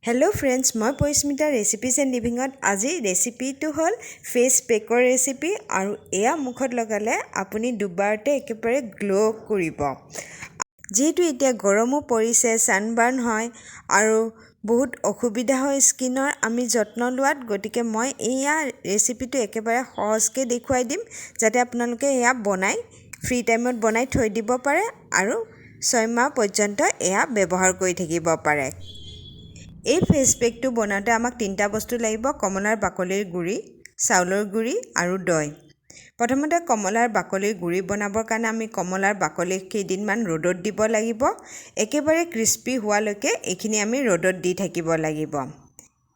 Hello friends, मैं Parismita recipes and लिविंगत আজি रेसिपीটো हल फेस पेकर रेसिपी और एया मुखत लगाले आपुनी दुबारते एकेबारे ग्लो करिब। जेहेतु इतना गरमो परिसे सानबार्न হয় और बहुत असुविधा হয় स्किनर आमी যত্न लोৱাত गतिके मैं एया रेसिपीটো एकेबारे सहजके देखुवाई दिम जाते आपनालोके एया बनाई फ्री टाइमत बनाई थৈ দিব पारे और 6 माह पर्यंत एया व्यवहार करि থাকিব पारे। এই ফেস পেকটো বনাতে আমাক তিনটা বস্তু লাগিব, কমলাৰ বাকলিৰ গুড়ি, চাউলৰ গুড়ি আৰু দৈ। প্ৰথমতে কমলাৰ বাকলিৰ গুড়ি বনাবৰ কাৰণে আমি কমলাৰ বাকলি কেইদিনমান ৰ'দত দিব লাগিব। একেবাৰে ক্ৰিস্পি হোৱালৈকে এইখিনি আমি ৰ'দত দি থাকিব লাগিব।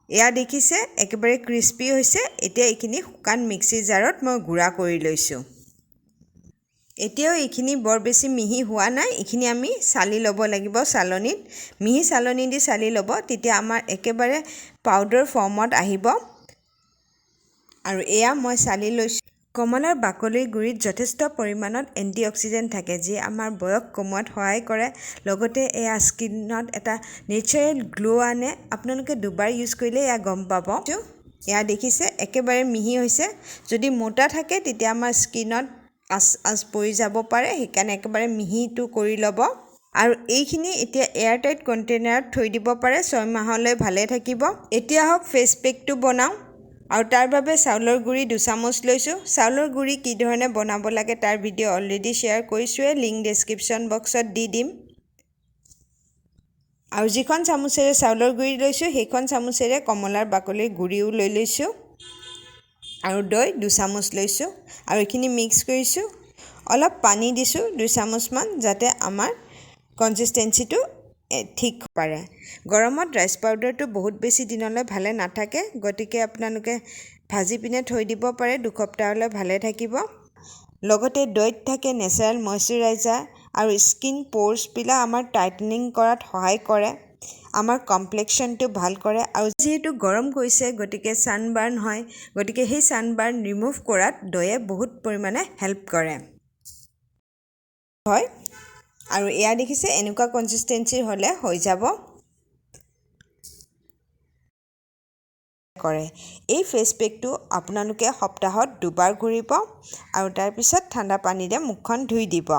এয়া দেখিছে একেবাৰে ক্ৰিস্পি হৈছে। এতিয়া এইখিনি শুকান মিক্সি জাৰত মই গুড়া কৰি লৈছোঁ। এতিয়াও এইখিনি বৰ বেছি মিহি হোৱা নাই, এইখিনি আমি চালি ল'ব লাগিব চালনীত। মিহি চালনী দি চালি ল'ব, তেতিয়া আমাৰ একেবাৰে পাউডাৰ ফৰ্মত আহিব। আৰু এয়া মই চালি লৈছোঁ। কমলাৰ বাকলিৰ গুড়িত যথেষ্ট পৰিমাণত এণ্টিঅক্সিডেণ্ট থাকে, যি আমাৰ বয়স কমোৱাত সহায় কৰে। লগতে এয়া স্কিনত এটা নেচাৰেল গ্লো আনে। আপোনালোকে দুবাৰ ইউজ কৰিলে এয়া গম পাব। এয়া দেখিছে একেবাৰে মিহি হৈছে। যদি মোটা থাকে তেতিয়া আমাৰ স্কিনত আঁচ পৰি যাব পাৰে, সেইকাৰণে একেবাৰে মিহিটো কৰি ল'ব। আৰু এইখিনি এতিয়া এয়াৰটাইট কণ্টেইনাৰত থৈ দিব পাৰে, 6 মাহলৈ ভালে থাকিব। এতিয়া হওক ফেচ পেকটো বনাওঁ। আৰু তাৰ বাবে চাউলৰ গুড়ি 2 চামুচ লৈছোঁ। চাউলৰ গুড়ি কি ধৰণে বনাব লাগে তাৰ ভিডিঅ' অলৰেডি শ্বেয়াৰ কৰিছোঁৱে, লিংক ডেছক্ৰিপশ্যন বক্সত দি দিম। আৰু যিখন চামুচেৰে চাউলৰ গুড়ি লৈছোঁ সেইখন চামুচেৰে কমলাৰ বাকলিৰ গুড়িও লৈ লৈছোঁ। আৰু দৈ 2 চামুচ লৈছোঁ আৰু এইখিনি মিক্স কৰিছোঁ। অলপ পানী দিছোঁ 2 চামুচমান, যাতে আমাৰ কনচিষ্টেঞ্চিটো ঠিক পাৰে। গৰমত ৰাইচ পাউডাৰটো বহুত বেছি দিনলৈ ভালে নাথাকে, গতিকে আপোনালোকে ভাজি পিনে থৈ দিব পাৰে, 2 সপ্তাহলৈ ভালে থাকিব। লগতে দৈত থাকে নেচাৰেল মইশ্চাৰাইজাৰ আৰু স্কিন প'ৰ্ছবিলাক আমাৰ টাইটেনিং কৰাত সহায় কৰে, আমাৰ কমপ্লেক্সনটো ভাল কৰে। আৰু যিহেতু গৰম গৈছে গতিকে ছানবাৰ্ণ হয়, গতিকে সেই ছানবাৰ্ণ ৰিমুভ কৰাত দৈয়ে বহুত পৰিমাণে হেল্প কৰে হয়। আৰু এয়া দেখিছে এনেকুৱা কনচিষ্টেঞ্চিৰ হ'লে হৈ যাব। কৰে এই ফেচ পেকটো আপোনালোকে সপ্তাহত 2 বাৰ ঘূৰিব আৰু তাৰপিছত ঠাণ্ডা পানীৰে মুখখন ধুই দিব।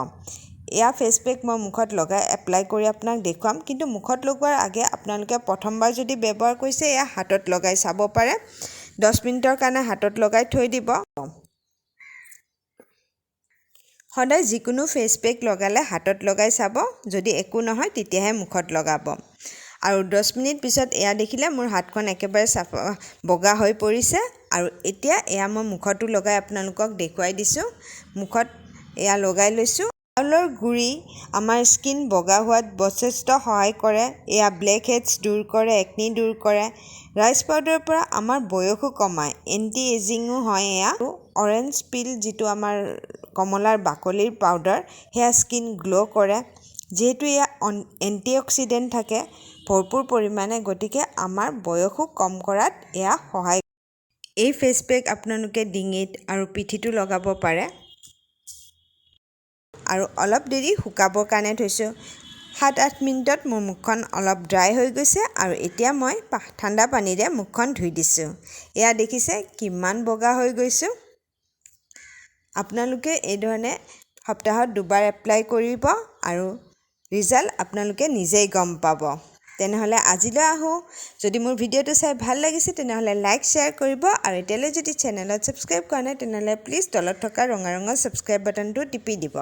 এয়া ফেচ পেক মই মুখত লগাই এপ্লাই কৰি আপোনাক দেখুৱাম, কিন্তু মুখত লগোৱাৰ আগে আপোনালোকে প্ৰথমবাৰ যদি ব্যৱহাৰ কৰিছে এয়া হাতত লগাই চাব পাৰে। 10 মিনিটৰ কাৰণে হাতত লগাই থৈ দিব। সদায় যিকোনো ফেচ পেক লগালে হাতত লগাই চাব, যদি একো নহয় তেতিয়াহে মুখত লগাব। আৰু 10 মিনিট পিছত এয়া দেখিলে মোৰ হাতখন একেবাৰে চাফা বগা হৈ পৰিছে। আৰু এতিয়া এয়া মই মুখতো লগাই আপোনালোকক দেখুৱাই দিছোঁ। মুখত এয়া লগাই লৈছোঁ। চাউলৰ গুড়ি আমাৰ স্কিন বগা হোৱাত যথেষ্ট সহায় কৰে। এয়া ব্লেক হেডছ দূৰ কৰে, একনি দূৰ কৰে। ৰাইচ পাউডাৰৰ পৰা আমাৰ বয়সো কমায়, এণ্টি এজিঙো হয়। এয়া অৰেঞ্জ পিল যিটো আমাৰ কমলাৰ বাকলিৰ পাউডাৰ, সেয়া স্কিন গ্ল' কৰে। যিহেতু এয়া এণ্টিঅক্সিডেণ্ট থাকে ভৰপূৰ পৰিমাণে, গতিকে আমাৰ বয়সো কম কৰাত এয়া সহায় কৰে। এই ফেচ পেক আপোনালোকে ডিঙিত আৰু পিঠিটো লগাব পাৰে। আৰু অলপ দেৰি শুকাবৰ কাৰণে থৈছোঁ। 7-8 মিনিটত মোৰ মুখখন অলপ ড্ৰাই হৈ গৈছে আৰু এতিয়া মই ঠাণ্ডা পানীৰে মুখখন ধুই দিছোঁ। এয়া দেখিছে কিমান বগা হৈ গৈছোঁ। আপোনালোকে এই ধৰণে সপ্তাহত 2 বাৰ এপ্লাই কৰিব আৰু ৰিজাল্ট আপোনালোকে নিজেই গম পাব। তেনেহ'লে আজিলৈ আহোঁ। যদি মোৰ ভিডিঅ'টো চাই ভাল লাগিছে তেনেহ'লে লাইক শ্বেয়াৰ কৰিব, আৰু এতিয়ালৈ যদি চেনেলত ছাবস্ক্ৰাইব কৰা নাই তেনেহ'লে প্লিজ তলত থকা ৰঙা ছাবস্ক্ৰাইব বাটনটো টিপি দিব।